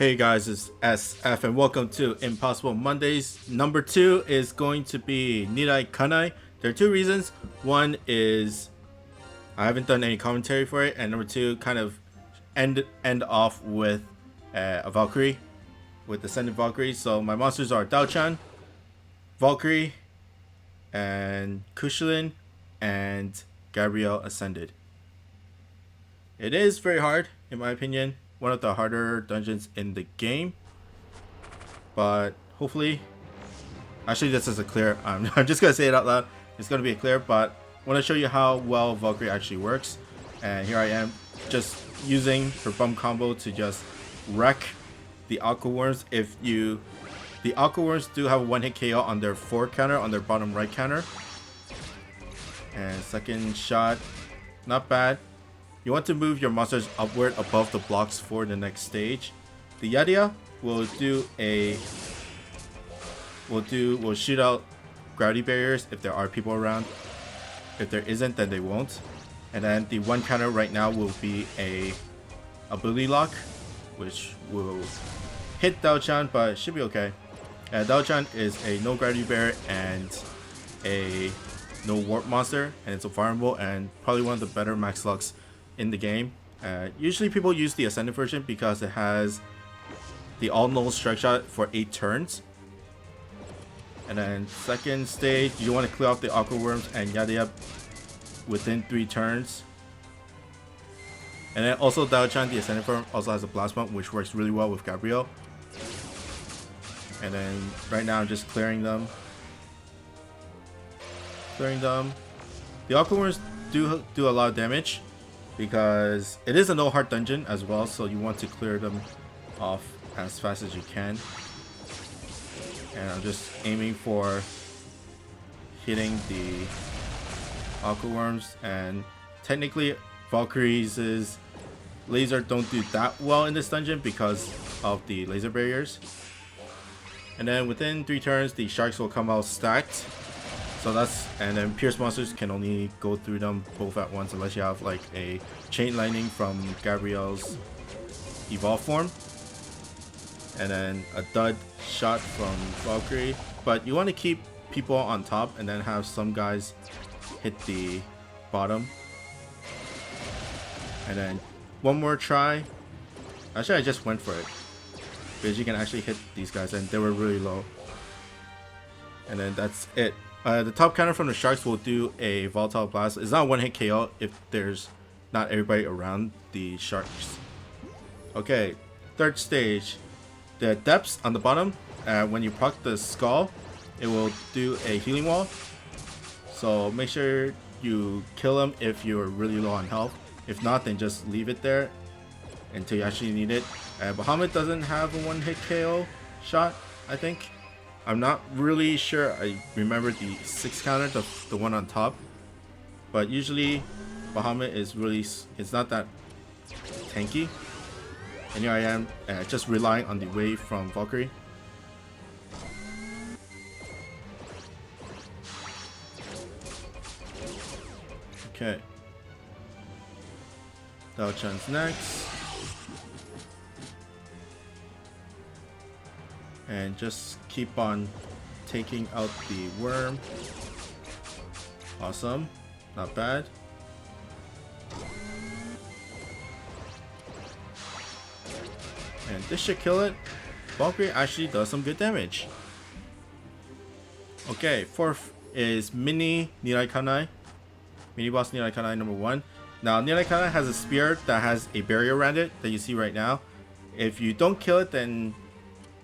Hey guys, it's SF and welcome to Impossible Mondays. Number 2 is going to be Nirai Kanai. There are two reasons. One is I haven't done any commentary for it, and number 2, kind of end off with a Valkyrie, with Ascended Valkyrie. So my monsters are Dao-chan, Valkyrie, and Kushlin, and Gabrielle Ascended. It is very hard, in my opinion. One of the harder dungeons in the game, but hopefully, actually this is a clear. I'm just gonna say it out loud. It's gonna be a clear, but I want to show you how well Valkyrie actually works. And here I am, just using her bum combo to just wreck the Aqua Worms. The Aqua Worms do have a one-hit KO on their forward counter, on their bottom right counter. And second shot, not bad. You want to move your monsters upward above the blocks for the next stage. The Yadia will shoot out gravity barriers if there are people around. If there isn't, then they won't. And then the one counter right now will be a ability lock, which will hit Dao-chan, but it should be okay. Dao-chan is a no gravity barrier and a no warp monster, and it's a farmable and probably one of the better max lucks in the game. Usually people use the Ascended version because it has the all null strike shot for 8 turns. And then second stage, you want to clear out the Aqua Worms and Yadia within 3 turns. And then also Dao-chan, the Ascended form, also has a blast pump, which works really well with Gabrielle. And then right now I'm just clearing them. The Aqua Worms do a lot of damage, because it is a no heart dungeon as well, so you want to clear them off as fast as you can. And I'm just aiming for hitting the Aqua Worms, and technically Valkyrie's laser don't do that well in this dungeon because of the laser barriers. And then within 3 turns the sharks will come out stacked. So and then Pierce monsters can only go through them both at once unless you have like a chain lightning from Gabrielle's evolved form. And then a dud shot from Valkyrie. But you want to keep people on top and then have some guys hit the bottom. And then one more try. Actually I just went for it, because you can actually hit these guys and they were really low. And then that's it. The top counter from the sharks will do a volatile blast. It's not a one-hit KO if there's not everybody around the sharks. Okay, third stage. The depths on the bottom, when you proc the skull, it will do a healing wall. So make sure you kill them if you're really low on health. If not, then just leave it there until you actually need it. Bahamut doesn't have a one-hit KO shot, I think. I'm not really sure. I remember the 6 counter, the one on top, but usually Bahamut is really, it's not that tanky. And here I am, just relying on the wave from Valkyrie. Okay, Dao-chan's next. And just keep on taking out the worm. Awesome, not bad. And this should kill it. Valkyrie actually does some good damage. Okay, fourth is Mini Nirai Kanai. Mini boss Nirai Kanai number 1. Now Nirai Kanai has a spear that has a barrier around it that you see right now. If you don't kill it, then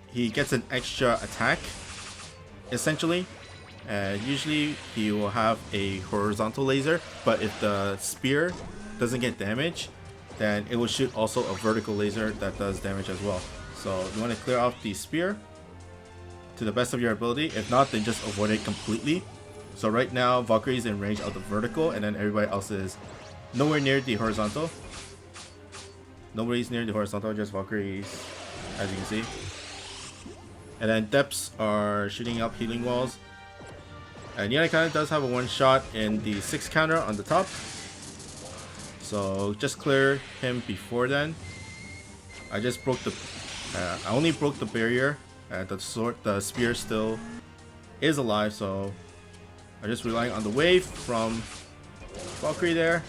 he gets an extra attack, essentially. Usually he will have a horizontal laser, but if the spear doesn't get damage, then it will shoot also a vertical laser that does damage as well. So you want to clear off the spear to the best of your ability. If not, then just avoid it completely. So right now Valkyrie is in range of the vertical, and then everybody else is nowhere near the horizontal. Nobody's near the horizontal, just Valkyrie, as you can see. And then depths are shooting up healing walls. And Nirai Kanai does have a one shot in the 6 counter on the top. So just clear him before then. I just broke the I only broke the barrier. The spear still is alive, so I'm just relying on the wave from Valkyrie there.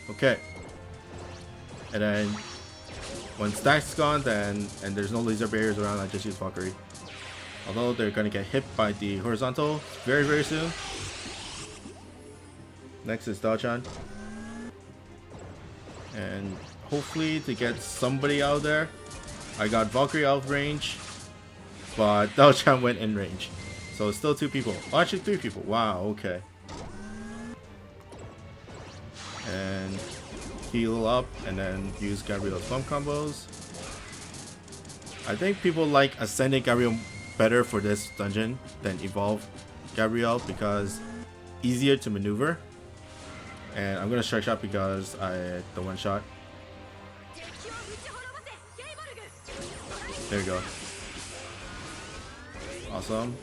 Okay. And then when stack's gone, and there's no laser barriers around, I just use Valkyrie. Although they're gonna get hit by the horizontal very, very soon. Next is Dao-chan. And hopefully to get somebody out there. I got Valkyrie out of range, but Dao-chan went in range. So it's still 2 people. Oh, actually 3 people. Wow, okay. And heal up and then use Gabriel's bump combos. I think people like Ascended Gabriel better for this dungeon than Evolve Gabriel because easier to maneuver. And I'm gonna strike shot because I the one shot. There you go. Awesome.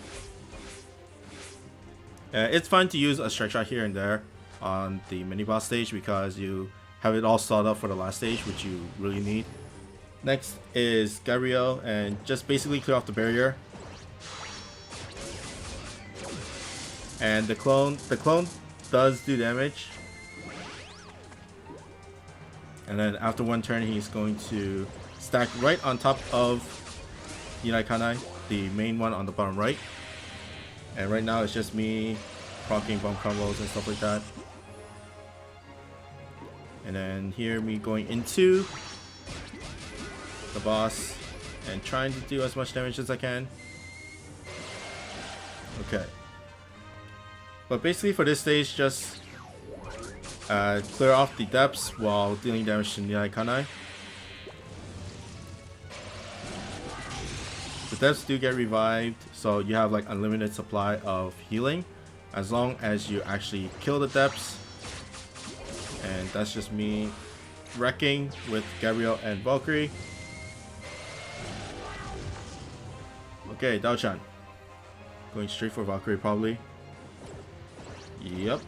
It's fun to use a strike shot here and there on the mini boss stage because you have it all stalled up for the last stage, which you really need. Next is Gabriel, and just basically clear off the barrier. And the clone does do damage. And then after one turn, he's going to stack right on top of Nirai Kanai, the main one on the bottom right. And right now it's just me proccing bump combos and stuff like that. And then here me going into the boss and trying to do as much damage as I can. Okay. But basically for this stage, just clear off the depths while dealing damage to Nirai Kanai. The depths do get revived, so you have like unlimited supply of healing as long as you actually kill the depths. And that's just me wrecking with Gabriel and Valkyrie. Okay, Dao-chan. Going straight for Valkyrie probably. Yep.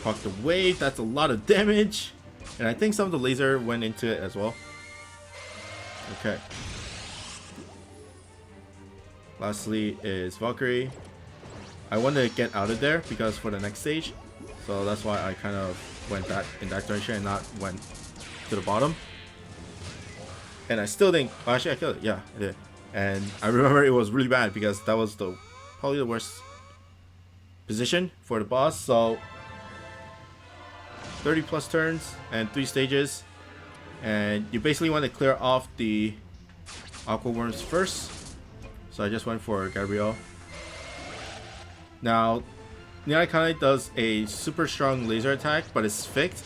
Proc the wave, that's a lot of damage. And I think some of the laser went into it as well. Okay. Lastly is Valkyrie. I want to get out of there because for the next stage. So that's why I kind of went in that direction and not went to the bottom. And I still think, oh, actually I killed it. Yeah, I did. And I remember it was really bad because that was probably the worst position for the boss. So 30 plus turns and 3 stages. And you basically want to clear off the Aqua Worms first. So I just went for Gabriel. Now, Nirai Kanai does a super strong laser attack, but it's fixed.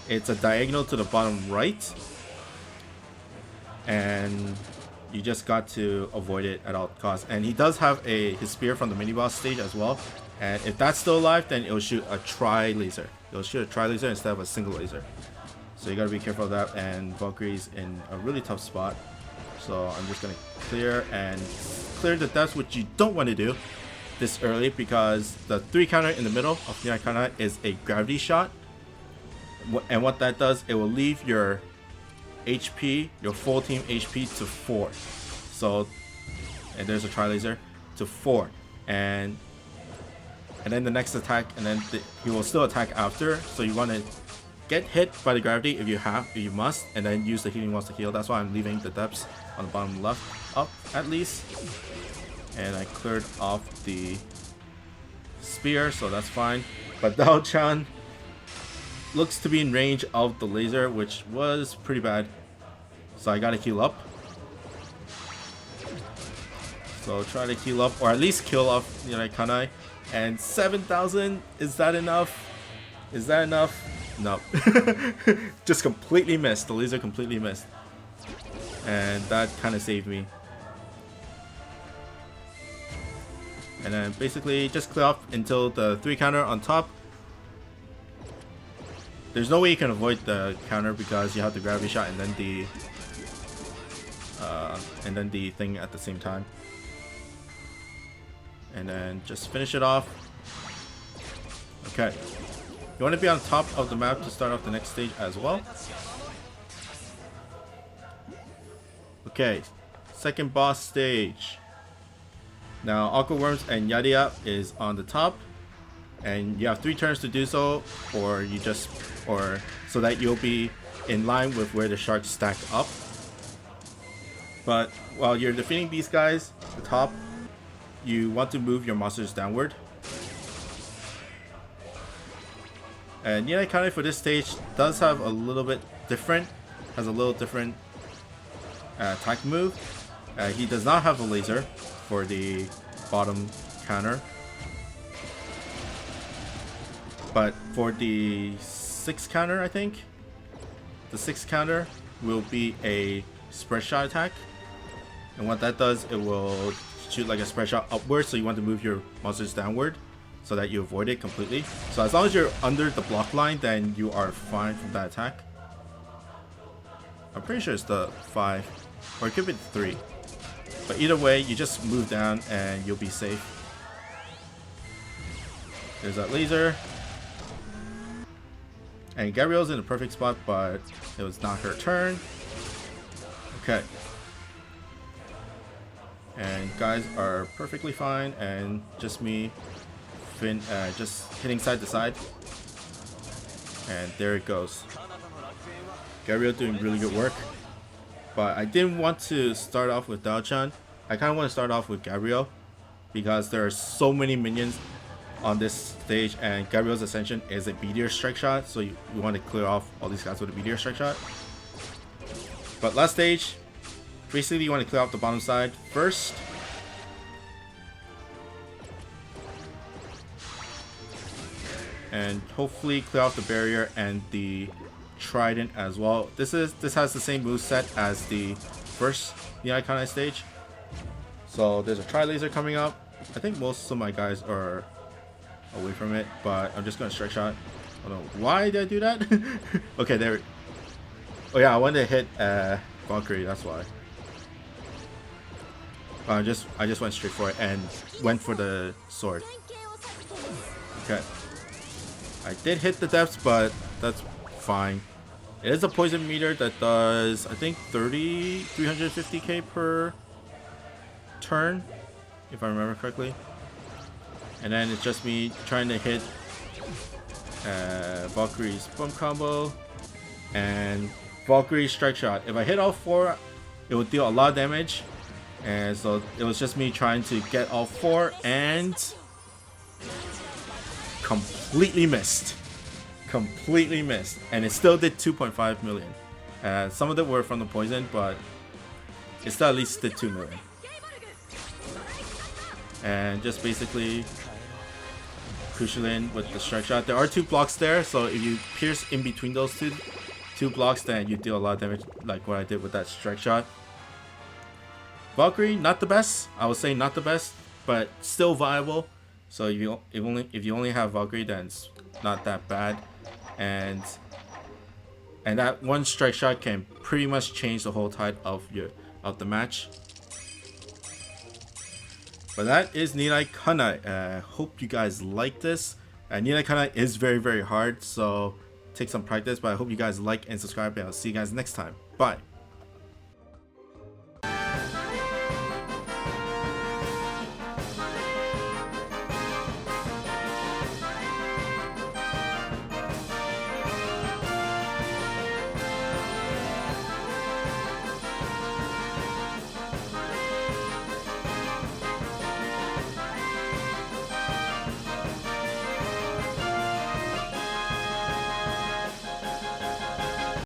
It's a diagonal to the bottom right. And you just got to avoid it at all costs. And he does have his spear from the mini boss stage as well. And if that's still alive, then it'll shoot a tri-laser. It'll shoot a tri-laser instead of a single laser. So you gotta be careful of that, and Valkyrie's in a really tough spot. So I'm just gonna clear the depths, which you don't want to do this early because the 3 counter in the middle of Nirai Kanai is a gravity shot. And what that does, it will leave your HP, your full team HP to 4. So, and there's a tri-laser to 4. And then the next attack, and then he will still attack after. So you want to get hit by the gravity if you must, and then use the healing ones to heal. That's why I'm leaving the depths on the bottom left up at least. And I cleared off the spear, so that's fine. But Dao-chan looks to be in range of the laser, which was pretty bad. So I gotta heal up. So try to heal up, or at least kill off Nirai Kanai. And 7,000, is that enough? Is that enough? No. Just completely missed. The laser completely missed. And that kind of saved me. And then basically just clear off until the 3 counter on top. There's no way you can avoid the counter because you have the gravity shot and then the thing at the same time. And then just finish it off. Okay. You want to be on top of the map to start off the next stage as well. Okay, second boss stage. Now Aqua Worms and Yadia is on the top, and you have 3 turns to do so, or so that you'll be in line with where the sharks stack up. But while you're defeating these guys, the top, you want to move your monsters downward. And Nirai Kanai for this stage does have a little bit different, has a little different attack move. He does not have a laser for the bottom counter, but for the 6th counter, I think the 6th counter will be a spread shot attack, and what that does, it will shoot like a spread shot upwards, so you want to move your monsters downward so that you avoid it completely. So as long as you're under the block line, then you are fine from that attack. I'm pretty sure it's the 5, or it could be the 3. But either way, you just move down and you'll be safe. There's that laser. And Gabrielle's in the perfect spot, but it was not her turn. Okay. And guys are perfectly fine, and just me just hitting side to side. And there it goes. Gabrielle doing really good work. But I didn't want to start off with Dao-chan. I kind of want to start off with Gabrielle, because there are so many minions on this stage, and Gabrielle's Ascension is a meteor strike shot, so you want to clear off all these guys with a meteor strike shot. But last stage, basically you want to clear off the bottom side first. And hopefully clear off the barrier and the trident as well. This has the same moveset as the first Nirai Kanai stage. So there's a tri-laser coming up. I think most of my guys are away from it, but I'm just gonna strike shot. I don't know why did I do that. Okay, there. Oh yeah, I wanted to hit Valkyrie, that's why. I just went straight for it and went for the sword. Okay. I did hit the depths, but that's fine. It is a poison meter that does, I think, 350k per turn, if I remember correctly. And then it's just me trying to hit Valkyrie's bump combo and Valkyrie strike shot. If I hit all 4, it would deal a lot of damage. And so it was just me trying to get all 4 and completely missed. Completely missed. And it still did 2.5 million. Some of them were from the poison, but it still at least did 2 million. And just basically crucial in with the strike shot. There are 2 blocks there, so if you pierce in between those two blocks, then you deal a lot of damage, like what I did with that strike shot. Valkyrie, not the best. I would say not the best, but still viable. So if you only have Valkyrie, then it's not that bad. And that one strike shot can pretty much change the whole tide of the match. But that is Nirai Kanai. Hope you guys like this. Nirai Kanai is very, very hard, so take some practice. But I hope you guys like and subscribe, and I'll see you guys next time. Bye.